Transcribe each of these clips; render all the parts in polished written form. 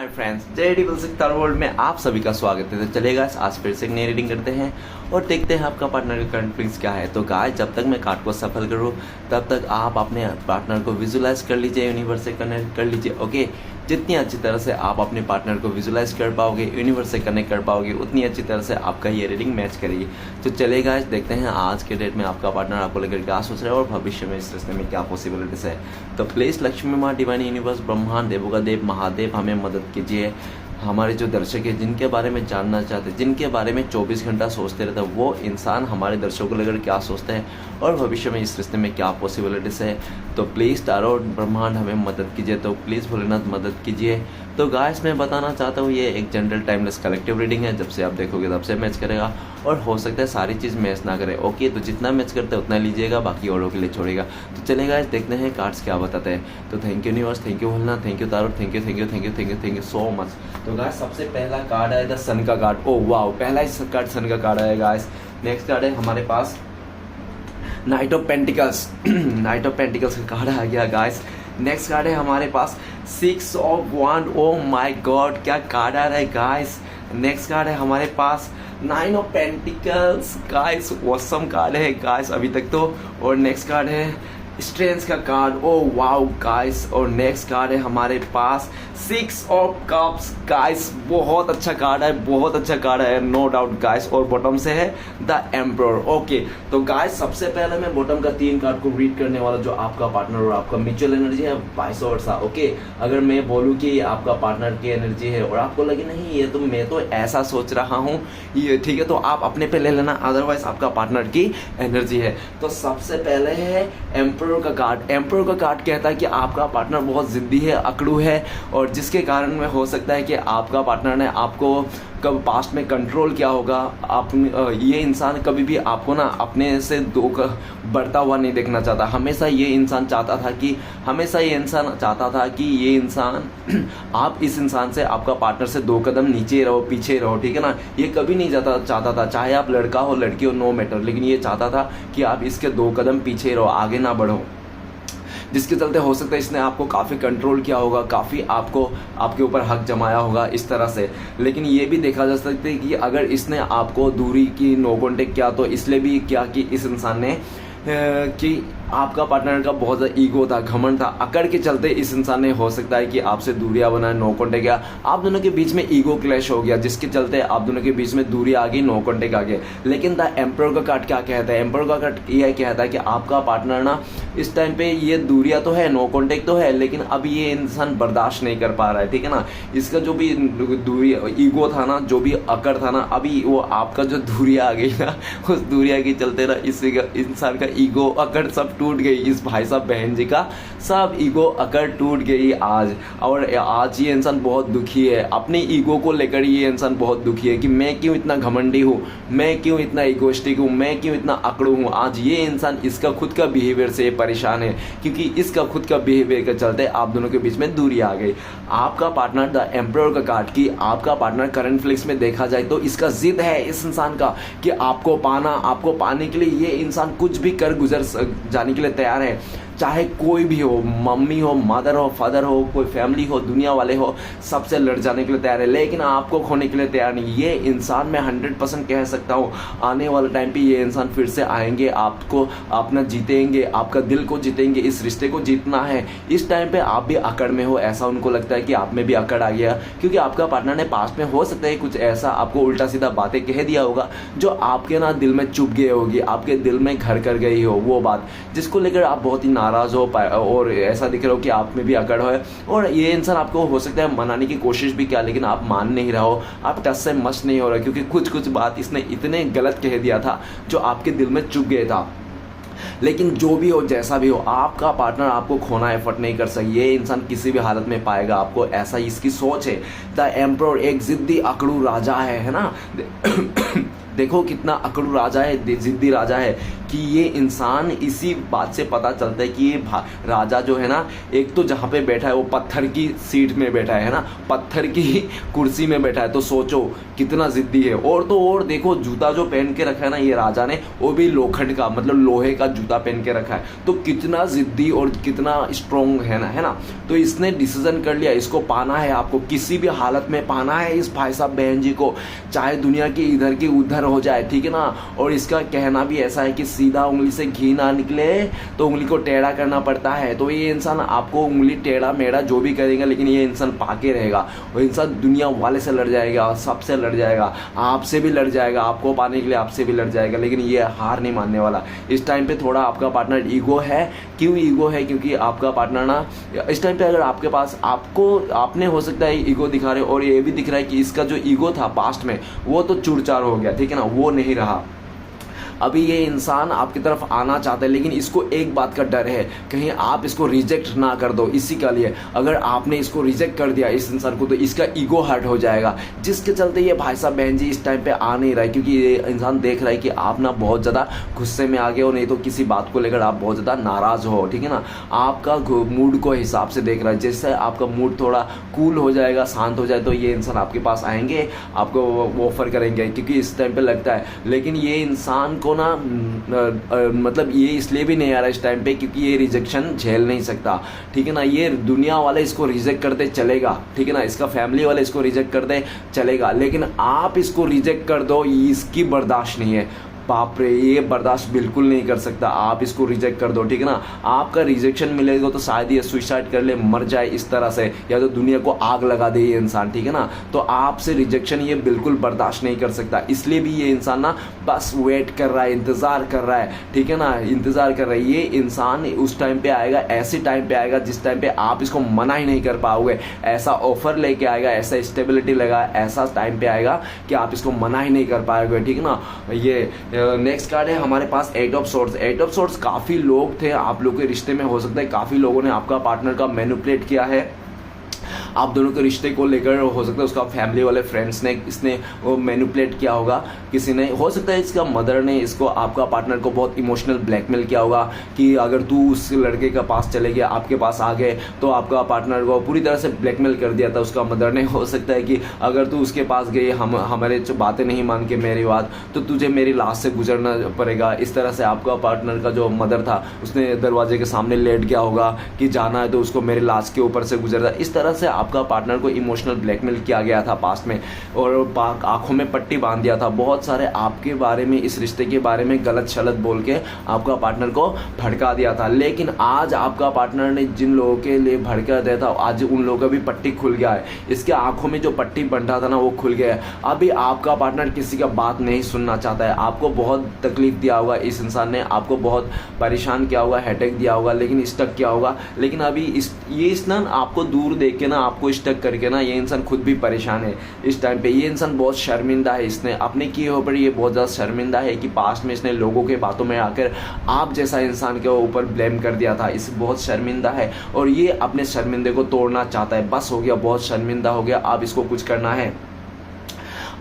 Hi friends, JD विल्सिक world में आप सभी का स्वागत है। तो चलिए गाइस, आज फिर से एक नई रीडिंग करते हैं और देखते हैं आपका पार्टनर का करंट फीलिंग्स क्या है। तो गाइस, जब तक मैं कार्ड को सफल करूँ तब तक आप अपने पार्टनर को विजुलाइज कर लीजिए, यूनिवर्स से कनेक्ट कर लीजिए। ओके, जितनी अच्छी तरह से आप अपने पार्टनर को विजुलाइज कर पाओगे, यूनिवर्स से कनेक्ट कर पाओगे, उतनी अच्छी तरह से आपका ये रीडिंग मैच करेगी। तो चलिए गाइस, देखते हैं आज के डेट में आपका पार्टनर आपको लेकर क्या सोच रहा है और भविष्य में इस रिश्ते में क्या पॉसिबिलिटीज है। तो प्लीज़ लक्ष्मी माँ, डिवाइन यूनिवर्स, ब्रह्मांड, देवों का देव महादेव हमें मदद कीजिए। हमारे जो दर्शक हैं, जिनके बारे में जानना चाहते हैं, जिनके बारे में 24 घंटा सोचते रहते हैं, वो इंसान हमारे दर्शकों को लेकर क्या सोचते हैं और भविष्य में इस रिश्ते में क्या पॉसिबिलिटीज़ है। तो प्लीज़ टारो ब्रह्मांड हमें मदद कीजिए। तो प्लीज़ भोलेनाथ मदद कीजिए। तो गाइस, मैं बताना चाहता हूँ ये एक जनरल टाइमलेस कलेक्टिव रीडिंग है। जब से आप देखोगे तब से मैच करेगा और हो सकता है सारी चीज़ मैच ना करे। ओके, तो जितना मैच करते हैं उतना लीजिएगा, बाकी औरों के लिए छोड़ेगा। तो चलेगा गाइस, देखते हैं कार्ड्स क्या बताते हैं। तो thank you universe, thank you Bholenath, thank you taro, thank you thank you thank you thank you thank you so much. तो गाइस, सबसे पहला कार्ड है द सन का कार्ड। ओ वाओ, पहला ही कार्ड सन का कार्ड है गाइस। नेक्स्ट कार्ड है हमारे पास knight of pentacles. Knight of pentacles का कार्ड आ गया गाइस। नेक्स्ट कार्ड है हमारे पास 6 of wand. Oh my god, क्या कार्ड आ रहा है गाइस। नेक्स्ट कार्ड है हमारे पास 9 of pentacles. Guys, awesome card है गाइस अभी तक तो। और नेक्स्ट कार्ड है स्ट्रेंथ का कार्ड। Oh wow guys. और नेक्स्ट कार्ड है हमारे पास 6 ऑफ कप्स। गाइस, बहुत अच्छा कार्ड है, बहुत अच्छा कार्ड है, नो डाउट गाइस। और बॉटम से है द एम्परर। ओके, तो गाइस सबसे पहले मैं बॉटम का 3 कार्ड को रीड करने वाला, जो आपका पार्टनर और आपका म्यूचुअल एनर्जी है, वाइस वर्सा। ओके, अगर मैं बोलूँ कि आपका पार्टनर की एनर्जी है और आपको लगे नहीं ये तो मैं तो ऐसा सोच रहा हूँ, ये ठीक है, तो आप अपने पे ले लेना, अदरवाइज आपका पार्टनर की एनर्जी है। तो सबसे पहले है एम्परर का कार्ड। एम्परर का कार्ड कहता है कि आपका पार्टनर बहुत जिद्दी है, अकड़ू है, और जिसके कारण में हो सकता है कि आपका पार्टनर ने आपको कब पास्ट में कंट्रोल किया होगा। आप ये इंसान कभी भी आपको ना अपने से बढ़ता हुआ नहीं देखना चाहता। हमेशा ये इंसान चाहता था कि ये इंसान आप इस इंसान से, आपका पार्टनर से 2 कदम नीचे रहो, पीछे रहो, ठीक है ना। ये कभी नहीं चाहता था, चाहे आप लड़का हो लड़की हो, नो मैटर, लेकिन ये चाहता था कि आप इसके 2 कदम पीछे रहो, आगे ना बढ़ो। जिसके चलते हो सकता है इसने आपको काफ़ी कंट्रोल किया होगा, काफ़ी आपके ऊपर हक जमाया होगा इस तरह से। लेकिन ये भी देखा जा सकता है कि अगर इसने आपको दूरी की, नो कॉन्टेक्ट किया, तो इसलिए भी क्या कि इस इंसान ने कि आपका पार्टनर का बहुत ज़्यादा ईगो था, घमंड था, अकड़ के चलते इस इंसान ने हो सकता है कि आपसे दूरियां बनाए, नो कॉन्टेक्ट किया, आप दोनों के बीच में ईगो क्लैश हो गया, जिसके चलते आप दोनों के बीच में दूरी आ गई, नो कॉन्टेक्ट आ गया। लेकिन द एम्परर का कार्ड क्या कहता है? एम्परर का कार्ड ये कहता है कि आपका पार्टनर ना इस टाइम पे, ये दूरियां तो है, नो कॉन्टेक्ट तो है, लेकिन अब ये इंसान बर्दाश्त नहीं कर पा रहा है, ठीक है ना। इसका जो भी दूरी ईगो था ना, जो भी अकड़ था ना, अभी वो आपका जो दूरियां आ गई ना, उस दूरिया के चलते ना इस इंसान का ईगो अकड़ सब टूट गई। इस भाई साहब बहन जी का सब ईगो अकड़ टूट गई आज। और आज ये इंसान बहुत दुखी है, अपनी ईगो को लेकर ये इंसान बहुत दुखी है कि मैं क्यों इतना घमंडी हूँ, मैं क्यों इतना इगोस्टिक हूँ, मैं क्यों इतना अकड़ू हूँ। आज ये इंसान इसका खुद का बिहेवियर से परेशान है, क्योंकि इसका खुद का बिहेवियर के चलते आप दोनों के बीच में दूरी आ गई। आपका पार्टनर द एम्परर का कार्ड की, आपका पार्टनर करंट फ्लिक्स में देखा जाए तो इसका जिद है इस इंसान का कि आपको पाने के लिए ये इंसान कुछ भी कर गुजर जाने के लिए तैयार है। चाहे कोई भी हो, मम्मी हो, मदर हो, फादर हो, कोई फैमिली हो, दुनिया वाले हो, सबसे लड़ जाने के लिए तैयार है, लेकिन आपको खोने के लिए तैयार नहीं। ये इंसान मैं 100% कह सकता हूँ, आने वाले टाइम पे ये इंसान फिर से आएंगे, आपको अपना जीतेंगे, आपका दिल को जीतेंगे, इस रिश्ते को जीतना है। इस टाइम पे आप भी अकड़ में हो, ऐसा उनको लगता है कि आप में भी अकड़ आ गया, क्योंकि आपका पार्टनर ने पास्ट में हो सकता है कुछ ऐसा आपको उल्टा सीधा बातें कह दिया होगा, जो आपके ना दिल में चुभ गई होगी, आपके दिल में घर कर गई हो वो बात, जिसको लेकर आप बहुत ही नाराज हो और ऐसा दिख रहा हो कि आप में भी अकड़ है। और ये इंसान आपको हो सकता है मनाने की कोशिश भी किया, लेकिन आप मान नहीं रहा हो, आप टच से मच नहीं हो रहा, क्योंकि कुछ बात इसने इतने गलत कह दिया था जो आपके दिल में चुभ गया था। लेकिन जो भी हो, जैसा भी हो, आपका पार्टनर आपको खोना एफर्ट नहीं कर सकता। ये इंसान किसी भी हालत में पाएगा आपको, ऐसा इसकी सोच है। द एम्परर एक जिद्दी अकड़ू राजा है ना। देखो कितना अकड़ू राजा है, जिद्दी राजा है, कि ये इंसान, इसी बात से पता चलता है कि ये राजा जो है ना, एक तो जहाँ पे बैठा है वो पत्थर की सीट में बैठा है ना, पत्थर की कुर्सी में बैठा है, तो सोचो कितना जिद्दी है। और तो और देखो, जूता जो पहन के रखा है ना ये राजा ने, वो भी लोखंड का, मतलब लोहे का जूता पहन के रखा है, तो कितना जिद्दी और कितना स्ट्रोंग है ना। तो इसने डिसीजन कर लिया, इसको पाना है, आपको किसी भी हालत में पाना है इस भाई साहब बहन जी को, चाहे दुनिया की इधर की उधर हो जाए, ठीक है ना। और इसका कहना भी ऐसा है कि सीधा उंगली से घी ना निकले तो उंगली को टेढ़ा करना पड़ता है। तो ये इंसान आपको उंगली टेढ़ा मेढ़ा जो भी करेगा, लेकिन ये इंसान पाके रहेगा। वो इंसान दुनिया वाले से लड़ जाएगा, सबसे लड़ जाएगा, आपसे भी लड़ जाएगा, आपको पाने के लिए आपसे भी लड़ जाएगा, लेकिन ये हार नहीं मानने वाला। इस टाइम पे थोड़ा आपका पार्टनर ईगो है। क्यों ईगो है? क्योंकि आपका पार्टनर ना इस टाइम पे, अगर आपके पास, आपने हो सकता है ईगो दिखा रहे, और ये भी दिख रहा है कि इसका जो ईगो था पास्ट में वो तो चूर-चार हो गया, ठीक है ना, वो नहीं रहा। अभी ये इंसान आपकी तरफ आना चाहता है, लेकिन इसको एक बात का डर है, कहीं आप इसको रिजेक्ट ना कर दो। इसी का लिए अगर आपने इसको रिजेक्ट कर दिया इस इंसान को, तो इसका ईगो हर्ट हो जाएगा, जिसके चलते ये भाई साहब बहन जी इस टाइम पे आ नहीं रहा है। क्योंकि ये इंसान देख रहा है कि आप ना बहुत ज़्यादा गुस्से में आ गए हो, नहीं तो किसी बात को लेकर आप बहुत ज़्यादा नाराज़ हो, ठीक है ना। आपका मूड को हिसाब से देख रहा है, जैसे आपका मूड थोड़ा कूल हो जाएगा, शांत हो जाए, तो ये इंसान आपके पास आएंगे, आपको ऑफर करेंगे, क्योंकि इस टाइम पे लगता है। लेकिन ये इंसान को ना मतलब ये इसलिए भी नहीं आ रहा इस टाइम पे, क्योंकि ये रिजेक्शन झेल नहीं सकता, ठीक है ना। ये दुनिया वाले इसको रिजेक्ट करते चलेगा, ठीक है ना, इसका फैमिली वाले इसको रिजेक्ट करते चलेगा, लेकिन आप इसको रिजेक्ट कर दो, इसकी बर्दाश्त नहीं है। बाप रे, ये बर्दाश्त बिल्कुल नहीं कर सकता, आप इसको रिजेक्ट कर दो, ठीक है ना। आपका रिजेक्शन मिलेगा तो शायद ये सुसाइड कर ले, मर जाए इस तरह से, या तो दुनिया को आग लगा दे ये इंसान, ठीक है ना। तो आपसे रिजेक्शन ये बिल्कुल बर्दाश्त नहीं कर सकता, इसलिए भी ये इंसान ना बस वेट कर रहा है, इंतज़ार कर रहा है, ठीक है ना, इंतज़ार कर रहा है। ये इंसान उस टाइम पे आएगा, ऐसे टाइम पे आएगा जिस टाइम पे आप इसको मना ही नहीं कर पाओगे। ऐसा ऑफर लेके आएगा, ऐसा स्टेबिलिटी लगा, ऐसा टाइम पे आएगा कि आप इसको मना ही नहीं कर पाओगे, ठीक है ना। ये नेक्स्ट कार्ड है हमारे पास eight of swords. Eight of swords, काफ़ी लोग थे आप लोग के रिश्ते में, हो सकता है काफ़ी लोगों ने आपका पार्टनर का मैनिपुलेट किया है, आप दोनों के रिश्ते को लेकर। हो सकता है उसका फैमिली वाले फ्रेंड्स ने इसने वो मैनिपुलेट किया होगा, किसी ने, हो सकता है इसका मदर ने इसको, आपका पार्टनर को बहुत इमोशनल ब्लैकमेल किया होगा कि अगर तू उस लड़के के पास चले गया, आपके पास आ गए, तो आपका पार्टनर को पूरी तरह से ब्लैकमेल कर दिया था उसका मदर ने। हो सकता है कि अगर तू उसके पास गई, हमारे बातें नहीं मान के मेरी बात, तो तुझे मेरी लाश से गुजरना पड़ेगा। इस तरह से आपका पार्टनर का जो मदर था उसने दरवाजे के सामने लेट गया होगा कि जाना है तो उसको मेरी लाश के ऊपर से गुजरना। इस तरह से आपका पार्टनर को इमोशनल ब्लैकमेल किया गया था पास्ट में, और आंखों में पट्टी बांध दिया था। बहुत सारे आपके बारे में, इस रिश्ते के बारे में गलत शलत बोल के आपका पार्टनर को भड़का दिया था। लेकिन आज आपका पार्टनर ने जिन लोगों के लिए भड़का दिया था, आज उन लोगों का भी पट्टी खुल गया है। इसके आंखों में जो पट्टी बंधा था ना, वो खुल गया है। अभी आपका पार्टनर किसी का बात नहीं सुनना चाहता है। आपको बहुत तकलीफ दिया होगा इस इंसान ने, आपको बहुत परेशान किया होगा, हेडेक दिया होगा, लेकिन स्टक किया होगा। लेकिन अभी ये इंसान आपको दूर देख के ना, आपको स्टक करके ना, ये इंसान खुद भी परेशान है इस टाइम पे। ये इंसान बहुत शर्मिंदा है, इसने अपने किए ऊपर ये बहुत ज़्यादा शर्मिंदा है कि पास्ट में इसने लोगों के बातों में आकर आप जैसा इंसान के ऊपर ब्लेम कर दिया था। इस बहुत शर्मिंदा है और ये अपने शर्मिंदे को तोड़ना चाहता है। बस हो गया, बहुत शर्मिंदा हो गया, अब इसको कुछ करना है।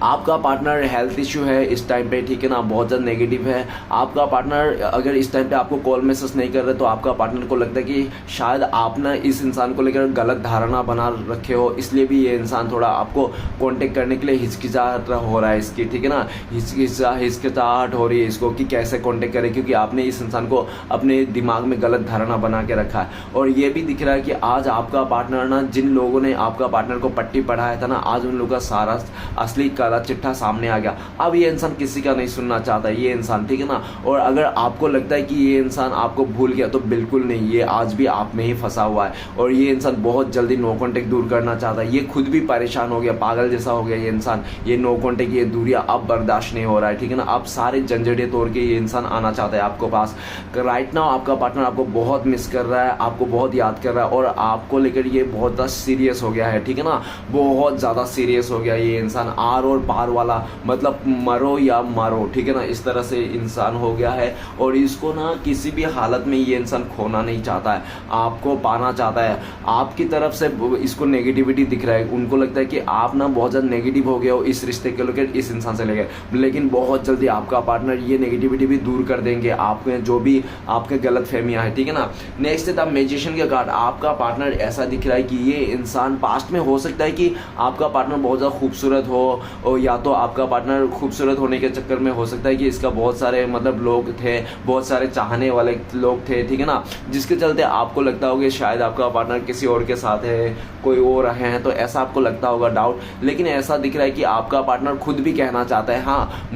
आपका पार्टनर हेल्थ इशू है इस टाइम पे, ठीक है ना, बहुत ज़्यादा नेगेटिव है। आपका पार्टनर अगर इस टाइम पे आपको कॉल मैसेज नहीं कर रहे, तो आपका पार्टनर को लगता है कि शायद आप ना इस इंसान को लेकर गलत धारणा बना रखे हो, इसलिए भी ये इंसान थोड़ा आपको कांटेक्ट करने के लिए हिचकिचाहट हो रहा है इसकी, ठीक है ना, हिचकिचाहट हो रही है इसको कि कैसे कांटेक्ट करे, क्योंकि आपने इस इंसान को अपने दिमाग में गलत धारणा बना के रखा है। और ये भी दिख रहा है कि आज आपका पार्टनर ना, जिन लोगों ने आपका पार्टनर को पट्टी पढ़ाया था ना, आज उन लोगों का सारा असली काला चिट्ठा सामने आ गया। अब ये इंसान किसी का नहीं सुनना चाहता है ये इंसान, ठीक है ना। और अगर आपको लगता है कि ये इंसान आपको भूल गया, तो बिल्कुल नहीं, ये आज भी आप में ही फंसा हुआ है। और ये इंसान बहुत जल्दी नो कॉन्टेक्ट दूर करना चाहता है। ये खुद भी परेशान हो गया, पागल जैसा हो गया ये इंसान। ये नो कॉन्टेक्ट, ये दूरियां अब बर्दाश्त नहीं हो रहा है, ठीक है ना। अब सारे झंझटे तोड़ के ये इंसान आना चाहता है आपको पास। राइट नाउ आपका पार्टनर आपको बहुत मिस कर रहा है, आपको बहुत याद कर रहा है, और आपको लेकर ये बहुत ज़्यादा सीरियस हो गया है, ठीक है ना, बहुत ज़्यादा सीरियस हो गया ये इंसान। और पार वाला, मतलब मरो या मारो, ठीक है ना, इस तरह से इंसान हो गया है। और इसको ना किसी भी हालत में ये इंसान खोना नहीं चाहता है, आपको पाना चाहता है। आपकी तरफ से इसको नेगेटिविटी दिख रहा है, उनको लगता है कि आप ना बहुत ज़्यादा नेगेटिव हो गए हो इस रिश्ते के लेकर, इस इंसान से लेकर, लेकिन बहुत जल्दी आपका पार्टनर ये नेगेटिविटी भी दूर कर देंगे, आपके जो भी आपके गलत फहमियाँ हैं, ठीक है ना। नेक्स्ट है द मैजिशियन का कार्ड। आपका पार्टनर ऐसा दिख रहा है कि ये इंसान पास्ट में हो सकता है कि आपका पार्टनर बहुत ज़्यादा खूबसूरत हो, और या तो आपका पार्टनर खूबसूरत होने के चक्कर में हो सकता है कि इसका बहुत सारे मतलब लोग थे, बहुत सारे चाहने वाले लोग थे, ठीक है ना, जिसके चलते आपको लगता होगा शायद आपका पार्टनर किसी और के साथ है, कोई और हैं, तो ऐसा आपको लगता होगा डाउट। लेकिन ऐसा दिख रहा है कि आपका पार्टनर खुद भी कहना चाहता है, हाँ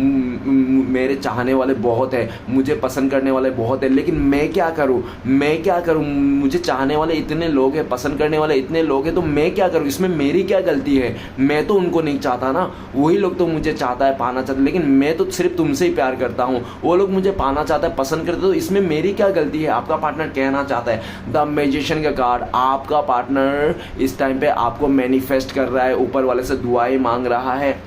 मेरे चाहने वाले बहुत है, मुझे पसंद करने वाले बहुत है, लेकिन मैं क्या करूँ, मैं क्या करूँ, मुझे चाहने वाले इतने लोग हैं, पसंद करने वाले इतने लोग हैं, तो मैं क्या करूँ, इसमें मेरी क्या गलती है, मैं तो उनको नहीं चाहता ना, वही लोग तो मुझे चाहता है, पाना चाहता है, लेकिन मैं तो सिर्फ तुमसे ही प्यार करता हूँ, वो लोग मुझे पाना चाहता है, पसंद करते, तो इसमें मेरी क्या गलती है, आपका पार्टनर कहना चाहता है। द मैजिशियन का कार्ड। आपका पार्टनर इस टाइम पे आपको मैनिफेस्ट कर रहा है, ऊपर वाले से दुआएं मांग रहा है,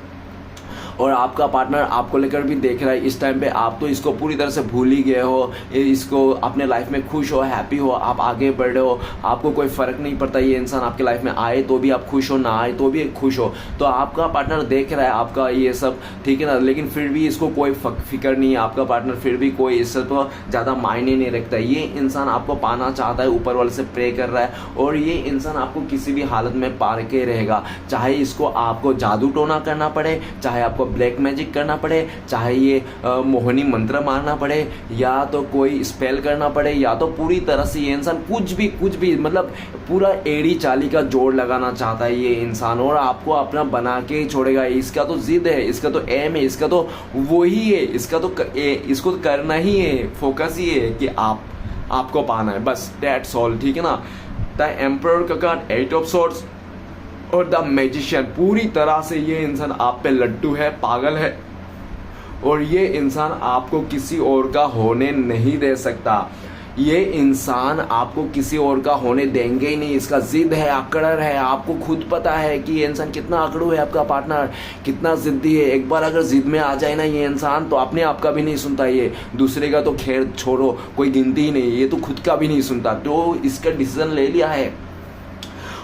और आपका पार्टनर आपको लेकर भी देख रहा है। इस टाइम पे आप तो इसको पूरी तरह से भूल ही गए हो, इसको अपने लाइफ में खुश हो, हैप्पी हो, आप आगे बढ़ रहे हो, आपको कोई फ़र्क नहीं पड़ता ये इंसान आपके लाइफ में आए तो भी आप खुश हो, ना आए तो भी खुश हो। तो आपका पार्टनर देख रहा है आपका ये सब, ठीक है ना, लेकिन फिर भी इसको कोई फिक्र नहीं है, आपका पार्टनर फिर भी कोई इससे तो ज़्यादा मायने नहीं रखता है। ये इंसान आपको पाना चाहता है, ऊपर वाले से प्रे कर रहा है, और ये इंसान आपको किसी भी हालत में पार के रहेगा, चाहे इसको आपको जादू टोना करना पड़े, चाहे आपको ब्लैक मैजिक करना पड़े, चाहे ये मोहिनी मंत्र मारना पड़े, या तो कोई स्पेल करना पड़े, या तो पूरी तरह से ये इंसान कुछ भी मतलब पूरा एड़ी चाली का जोड़ लगाना चाहता है ये इंसान, और आपको अपना बना के ही छोड़ेगा। इसका तो जिद है, इसका तो एम है, इसका तो वही है, इसका तो इसको तो करना ही है, फोकस ही है कि आपको पाना है, बस दैट्स ऑल, ठीक है ना। द एम्परर का कार्ड, 8 ऑफ स्वॉर्ड्स और द मैजिशियन। पूरी तरह से ये इंसान आप पे लड्डू है, पागल है, और ये इंसान आपको किसी और का होने नहीं दे सकता। ये इंसान आपको किसी और का होने देंगे ही नहीं, इसका जिद है, अकड़ है, आपको खुद पता है कि ये इंसान कितना अकड़ू है, आपका पार्टनर कितना जिद्दी है। एक बार अगर जिद में आ जाए ना ये इंसान, तो अपने आप का भी नहीं सुनता, ये दूसरे का तो खैर छोड़ो, कोई गिनती ही नहीं, ये तो खुद का भी नहीं सुनता, तो इसका डिसीजन ले लिया है।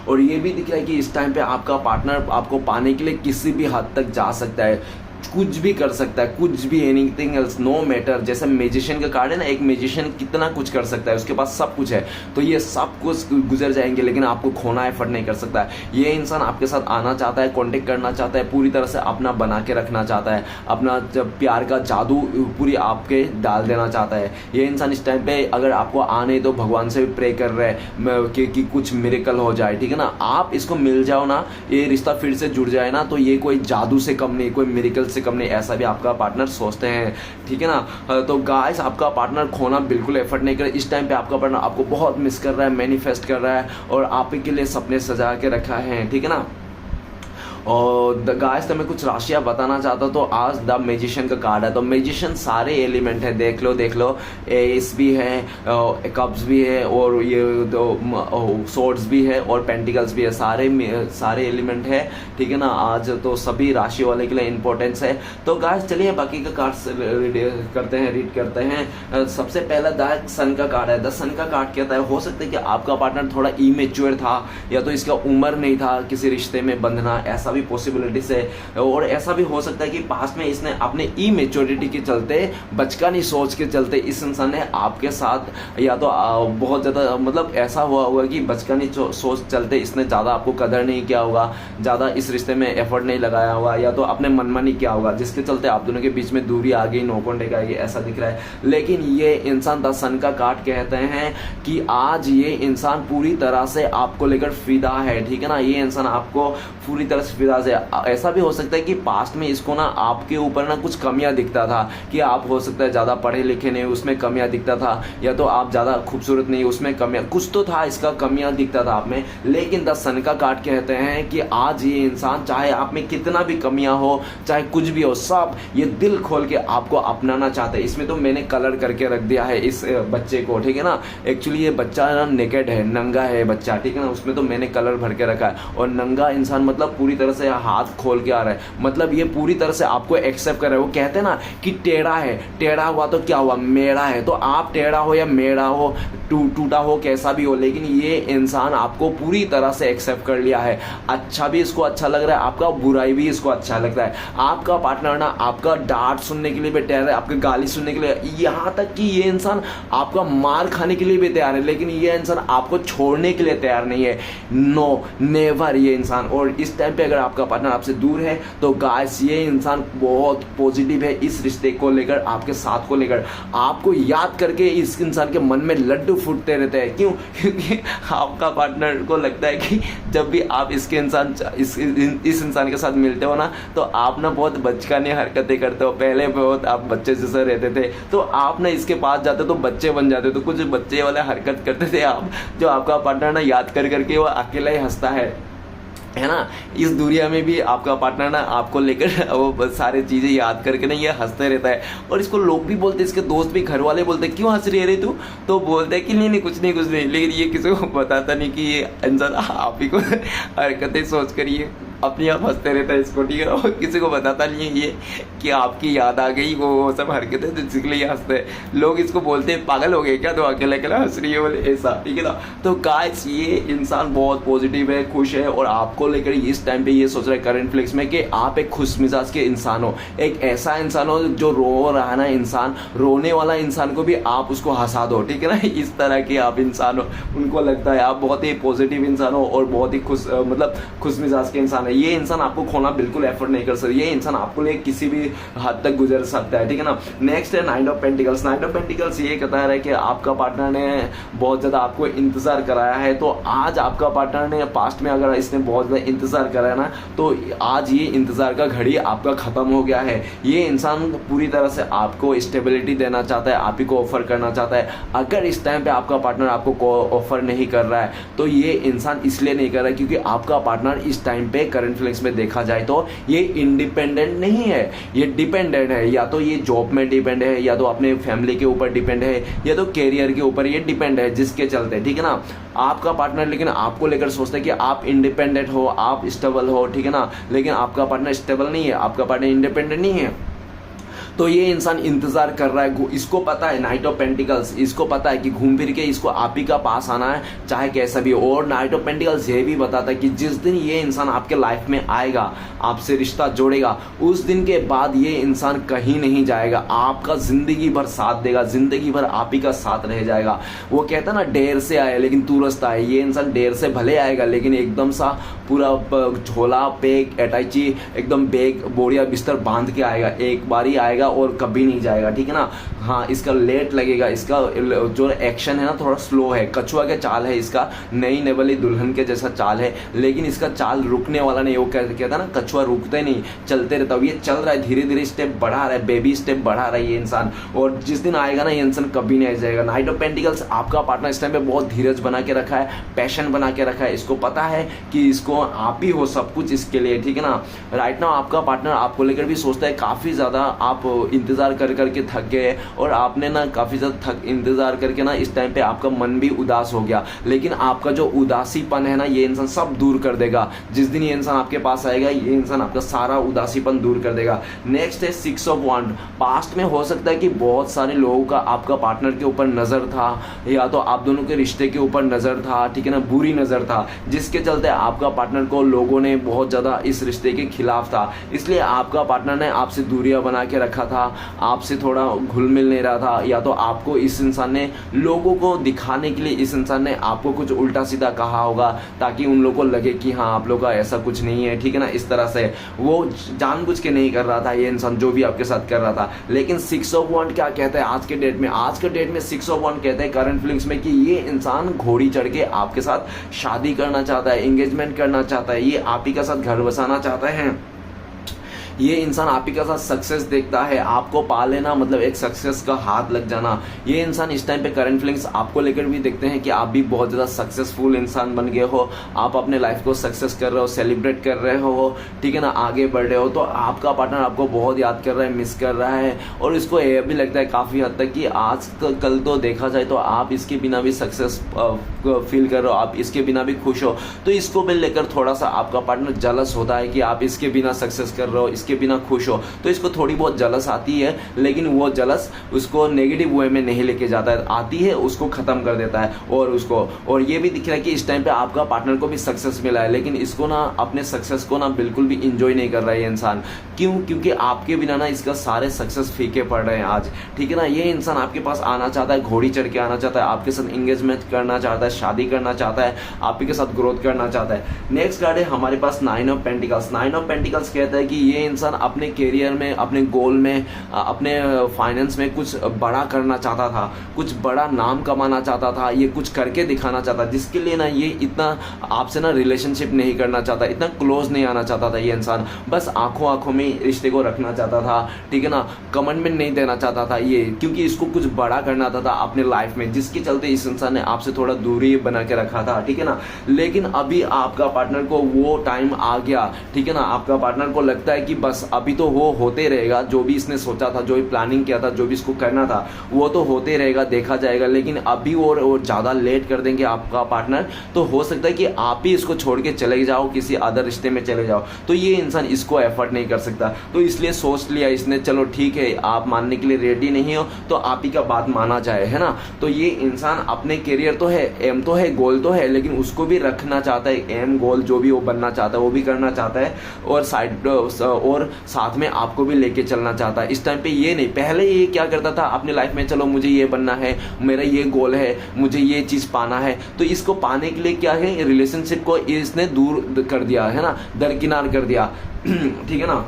और ये भी दिख रहा है कि इस टाइम पे आपका पार्टनर आपको पाने के लिए किसी भी हद तक जा सकता है, कुछ भी कर सकता है, कुछ भी, एनीथिंग एल्स, नो मैटर। जैसे मैजिशियन का कार्ड है ना, एक मैजिशियन कितना कुछ कर सकता है, उसके पास सब कुछ है, तो ये सब कुछ गुजर जाएंगे, लेकिन आपको खोना एफर्ट नहीं कर सकता है। ये इंसान आपके साथ आना चाहता है, कांटेक्ट करना चाहता है, पूरी तरह से अपना बना के रखना चाहता है, अपना जब प्यार का जादू पूरी आपके डाल देना चाहता है। ये इंसान इस टाइम पे अगर आपको आने तो भगवान से भी प्रे कर रहे हैं कि कुछ मिरेकल हो जाए, ठीक है ना, आप इसको मिल जाओ ना, ये रिश्ता फिर से जुड़ जाए ना, तो ये कोई जादू से कम नहीं, कोई मिरेकल से कम नहीं, ऐसा भी आपका पार्टनर सोचते हैं, ठीक है ना। तो गाइस, आपका पार्टनर खोना बिल्कुल एफर्ट नहीं करे। इस टाइम पे आपका पार्टनर आपको बहुत मिस कर रहा है, मैनिफेस्ट कर रहा है, और आपके लिए सपने सजा के रखा है, ठीक है ना। और गाइस, तो मैं कुछ राशियाँ बताना चाहता हूँ। तो आज द मैजिशियन का कार्ड है, तो मैजिशियन सारे एलिमेंट है, देख लो एस भी है, कप्स भी है, और ये तो सोर्ड्स भी है, और पेंटिकल्स भी है, सारे एलिमेंट है, ठीक है ना। आज तो सभी राशि वाले के लिए इंपॉर्टेंस है। तो गाइस चलिए बाकी का कार्ड्स रीड करते हैं। सबसे पहला द सन का कार्ड है। द सन का कार्ड कहता है, हो सकता है कि आपका पार्टनर थोड़ा इमेच्योर था, या तो इसका उम्र नहीं था किसी रिश्ते में बंधना, ऐसा भी पॉसिबिलिटीज है। और ऐसा भी हो सकता है कि पास्ट में इसने अपने इमेच्योरिटी के चलते, बचकानी सोच के चलते, इस इंसान ने आपके साथ या तो बहुत ज़्यादा मतलब ऐसा हुआ होगा कि बचकानी सोच चलते इसने ज़्यादा आपको कदर नहीं किया होगा, ज़्यादा इस रिश्ते में एफर्ट नहीं लगाया होगा, या तो अपने मनमानी किया होगा, जिसके चलते आप दोनों के बीच में दूरी आ गई, नो कॉन्टेक्ट आ गई, ऐसा दिख रहा है। लेकिन ये इंसान द सन का कार्ड कहते हैं कि आज ये इंसान पूरी तरह से आपको लेकर फिदा है, ठीक है ना। ये इंसान आपको पूरी तरह से फिदा से, ऐसा भी हो सकता है कि पास्ट में इसको ना आपके ऊपर ना कुछ कमियां दिखता था, कि आप हो सकता है ज़्यादा पढ़े लिखे नहीं, उसमें कमियां दिखता था, या तो आप ज़्यादा खूबसूरत नहीं, उसमें कमियां, कुछ तो था, इसका कमियां दिखता था आप में। लेकिन द सन का कार्ड कहते हैं कि आज ये इंसान, चाहे आप में कितना भी कमियां हो, चाहे कुछ भी हो, सब ये दिल खोल के आपको अपनाना चाहते हैं। इसमें तो मैंने कलर करके रख दिया है इस बच्चे को, ठीक है ना। एक्चुअली ये बच्चा ना नेकेड है, नंगा है बच्चा, ठीक है ना, उसमें तो मैंने कलर भर के रखा है। और नंगा इंसान मतलब पूरी तरह तरह से हाथ खोल के आ रहा है, मतलब ये पूरी तरह से आपको एक्सेप्ट कर रहा है। वो कहते हैं ना कि टेढ़ा है, टेढ़ा हुआ तो क्या हुआ, मेढ़ा है। तो आप टेढ़ा हो या मेढ़ा हो, टूटा हो, कैसा भी हो, लेकिन ये इंसान आपको पूरी तरह से एक्सेप्ट कर लिया है। अच्छा भी इसको अच्छा लग रहा है आपका, बुराई भी इसको अच्छा लगता है। आपका पार्टनर ना आपका डांट सुनने के लिए भी तैयार है, आपकी गाली सुनने के लिए, यहाँ तक कि ये इंसान आपका मार खाने के लिए भी तैयार है, लेकिन ये इंसान आपको छोड़ने के लिए तैयार नहीं है। नो, नेवर ये इंसान। और इस टाइम पे अगर आपका पार्टनर आपसे दूर है तो गाइस ये इंसान बहुत पॉजिटिव है इस रिश्ते को लेकर, आपके साथ को लेकर। आपको याद करके इस इंसान के मन में लड्डू फूटते रहते हैं। क्यों? क्योंकि आपका पार्टनर को लगता है कि जब भी आप इस इंसान के साथ मिलते हो ना, तो आप ना बहुत बचकानी हरकतें करते हो। पहले बहुत आप बच्चे जैसे रहते थे, तो आप ना इसके पास जाते तो बच्चे बन जाते, तो कुछ बच्चे वाले हरकत करते थे आप, जो आपका पार्टनर ना याद कर करके वो अकेला ही हंसता है ना। इस दुनिया में भी आपका पार्टनर ना आपको लेकर वो सारी चीज़ें याद करके ना ये हंसते रहता है। और इसको लोग भी बोलते हैं, इसके दोस्त भी, घर वाले बोलते हैं क्यों हंस रही है रे तू, तो बोलते हैं कि नहीं कुछ नहीं। लेकिन ये किसी को बताता नहीं कि ये इंसान आप ही को हरकतें सोच कर ये अपने आप हंसते रहता है इसको, ठीक है। और किसी को बताता नहीं है ये कि आपकी याद आ गई, वो सब हरकतें, तो इसके लिए हंसते हैं लोग। इसको बोलते हैं पागल हो गए क्या, तो अकेला हंस रही है बोले, ऐसा, ठीक है ना। तो गाइस ये इंसान बहुत पॉजिटिव है, खुश है, और आपको लेकर इस टाइम पे ये सोच रहा है करंट फ्लिक्स में कि आप एक खुश मिजाज के इंसान हो, एक ऐसा इंसान हो जो रो रहा है ना इंसान, रोने वाला इंसान को भी आप उसको हंसा दो, ठीक है ना। इस तरह के आप इंसान हो, उनको लगता है आप बहुत ही पॉजिटिव इंसान हो और बहुत ही खुश मिजाज के इंसान। ये इंसान आपको खोना बिल्कुल एफर्ट नहीं कर सकता, ये इंसान आपको लिए किसी भी हद तक गुजर सकता है, ठीक है ना। नेक्स्ट है night of pentacles. Knight of pentacles ये कहता है कि आपका पार्टनर ने बहुत ज़्यादा आपको इंतजार कराया है, तो आज आपका पार्टनर ने पास्ट में अगर इसने बहुत ज़्यादा इंतजार कराया ना, तो आज ये इंतजार का घड़ी आपका ख़त्म हो गया है। ये इंसान पूरी तरह से आपको स्टेबिलिटी देना चाहता है, आप ही को ऑफर करना चाहता है। अगर इस टाइम पे आपका पार्टनर आपको ऑफर नहीं कर रहा है, तो ये इंसान इसलिए नहीं कर रहा है क्योंकि आपका पार्टनर इस टाइम पे करंट फ्लिक्स में देखा जाए तो ये इंडिपेंडेंट नहीं है, ये डिपेंडेंट है। या तो ये जॉब में डिपेंड है, या तो अपने फैमिली के ऊपर डिपेंड है, या तो कैरियर के ऊपर ये डिपेंड है, जिसके चलते, ठीक है ना। आपका पार्टनर लेकिन आपको लेकर सोचता है कि आप इंडिपेंडेंट हो, आप स्टेबल हो, ठीक है ना, लेकिन आपका पार्टनर स्टेबल नहीं है, आपका पार्टनर इंडिपेंडेंट नहीं है। तो ये इंसान इंतजार कर रहा है, इसको पता है नाइट ऑफ पेंटिकल्स, इसको पता है कि घूम फिर के इसको आप ही का पास आना है, चाहे कैसा भी हो। और नाइट ऑफ पेंटिकल्स ये भी बताता है कि जिस दिन ये इंसान आपके लाइफ में आएगा, आपसे रिश्ता जोड़ेगा, उस दिन के बाद ये इंसान कहीं नहीं जाएगा, आपका जिंदगी भर साथ देगा, जिंदगी भर आप ही का साथ रह जाएगा। वो कहता ना डेर से आए लेकिन तुरस्त आए, ये इंसान डेर से भले आएगा लेकिन एकदम सा पूरा झोला पैक अटैची एकदम बैग बोरिया बिस्तर बांध के आएगा, एक बार ही आएगा और कभी नहीं जाएगा, ठीक है ना। हाँ, इसका लेट लगेगा, इसका जो एक्शन है ना थोड़ा स्लो है, कछुआ के चाल है इसका, नई नेवली दुल्हन के जैसा चाल है, लेकिन इसका चाल रुकने वाला नहीं। वो कहता ना कछुआ रुकते नहीं, चलते रहता है। ये चल रहा है, धीरे धीरे स्टेप बढ़ा रहा है, बेबी स्टेप बढ़ा रहा है ये इंसान, और जिस दिन आएगा ना ये इंसान कभी नहीं आ जाएगा। नाइट ऑफ पेंटिकल्स आपका पार्टनर इस टाइम पे बहुत धीरज बना के रखा है, पैशन बना के रखा है, इसको पता है कि इसको आप ही हो सब कुछ इसके लिए, ठीक है ना। राइट नाउ आपका पार्टनर आपको लेकर भी सोचता है, काफ़ी ज़्यादा आप इंतज़ार कर करके थक गए, और आपने ना काफ़ी ज़्यादा इंतज़ार करके ना इस टाइम पे आपका मन भी उदास हो गया, लेकिन आपका जो उदासीपन है ना ये इंसान सब दूर कर देगा। जिस दिन ये इंसान आपके पास आएगा ये इंसान आपका सारा उदासीपन दूर कर देगा। नेक्स्ट है 6 ऑफ वांड। पास्ट में हो सकता है कि बहुत सारे लोगों का आपका पार्टनर के ऊपर नज़र था, या तो आप दोनों के रिश्ते के ऊपर नज़र था, ठीक है ना, बुरी नज़र था, जिसके चलते आपका पार्टनर को लोगों ने बहुत ज़्यादा इस रिश्ते के खिलाफ था, इसलिए आपका पार्टनर ने आपसे दूरियां बना के रखा था, आपसे थोड़ा घुल मिल नहीं रहा था, या तो आपको इस इंसान ने लोगों को दिखाने के लिए इस इंसान ने आपको कुछ उल्टा सीधा कहा होगा ताकि उन लोगों को लगे कि हाँ आप लोग का ऐसा कुछ नहीं है, ठीक है ना। इस तरह से वो जानबूझ के नहीं कर रहा था ये इंसान, जो भी आपके साथ कर रहा था। लेकिन 6 ऑफ वांड क्या कहता है आज के डेट में? आज के डेट में 6 ऑफ वांड कहता है करंट फीलिंग्स में कि ये इंसान घोड़ी चढ़ के आपके साथ शादी करना चाहता है, एंगेजमेंट करना चाहता है, ये आप ही के साथ घर बसाना चाहता है। ये इंसान आप ही के साथ सक्सेस देखता है, आपको पा लेना मतलब एक सक्सेस का हाथ लग जाना। ये इंसान इस टाइम पे करंट फीलिंग्स आपको लेकर भी देखते हैं कि आप भी बहुत ज़्यादा सक्सेसफुल इंसान बन गए हो, आप अपने लाइफ को सक्सेस कर रहे हो, सेलिब्रेट कर रहे हो, ठीक है ना, आगे बढ़ रहे हो। तो आपका पार्टनर आपको बहुत याद कर रहा है, मिस कर रहा है, और इसको ये भी लगता है काफ़ी हद तक कि आज कल तो देखा जाए तो आप इसके बिना भी सक्सेस फील कर रहे हो, आप इसके बिना भी खुश हो। तो इसको भी लेकर थोड़ा सा आपका पार्टनर जलस होता है कि आप इसके बिना सक्सेस कर रहे हो, इसके बिना खुश हो। तो इसको थोड़ी बहुत जलस आती है, लेकिन वो जलस उसको नेगेटिव वे में नहीं लेके जाता है, आती है उसको ख़त्म कर देता है। और ये भी दिख रहा है कि इस टाइम पे आपका पार्टनर को भी सक्सेस मिला है, लेकिन इसको ना अपने सक्सेस को ना बिल्कुल भी इंजॉय नहीं कर रहा है ये इंसान। क्यों? क्योंकि आपके बिना ना इसका सारे सक्सेस फीके पड़ रहे हैं आज, ठीक है ना। ये इंसान आपके पास आना चाहता है, घोड़ी चढ़ के आना चाहता है, आपके साथ एंगेजमेंट करना चाहता है, शादी करना चाहता है, आप ही के साथ ग्रोथ करना चाहता है। नेक्स्ट कार्ड है हमारे पास 9 ऑफ पेंटिकल्स। 9 ऑफ पेंटिकल्स कहता है कि ये इंसान अपने कैरियर में, अपने गोल में, अपने फाइनेंस में कुछ बड़ा करना चाहता था, कुछ बड़ा नाम कमाना चाहता था, ये कुछ करके दिखाना चाहता, जिसके लिए ना ये इतना आपसे ना रिलेशनशिप नहीं करना चाहता, इतना क्लोज नहीं आना चाहता था। ये इंसान बस आंखों आंखों में रिश्ते को रखना चाहता था, ठीक है ना, कमिटमेंट नहीं देना चाहता था ये, क्योंकि इसको कुछ बड़ा करना था अपने लाइफ में, जिसके चलते इस इंसान ने आपसे थोड़ा दूरी बना के रखा था, ठीक है ना। लेकिन अभी आपका पार्टनर को वो टाइम आ गया, ठीक है ना, आपका पार्टनर को लगता है कि बस अभी तो वो होते रहेगा, जो भी इसने सोचा था, जो भी प्लानिंग किया था, जो भी इसको करना था वो तो होते रहेगा, देखा जाएगा। लेकिन अभी और ज़्यादा लेट कर देंगे आपका पार्टनर, तो हो सकता है कि आप ही इसको छोड़ के चले जाओ, किसी अदर रिश्ते में चले जाओ। तो ये इंसान इसको एफर्ट नहीं कर सकता, तो इसलिए सोच लिया इसने, चलो ठीक है आप मानने के लिए रेडी नहीं हो तो आप ही का बात माना जाए, है ना। तो ये इंसान अपने करियर तो है, एम तो है, गोल तो है, लेकिन उसको भी रखना चाहता है, एम गोल जो भी वो बनना चाहता है वो भी करना चाहता है, और साथ में आपको भी लेके चलना चाहता है। इस टाइम पे ये नहीं, पहले ये क्या करता था अपनी लाइफ में, चलो मुझे ये बनना है, मेरा ये गोल है, मुझे ये चीज़ पाना है, तो इसको पाने के लिए क्या है, रिलेशनशिप को इसने दूर कर दिया, है ना, दरकिनार कर दिया, ठीक है ना।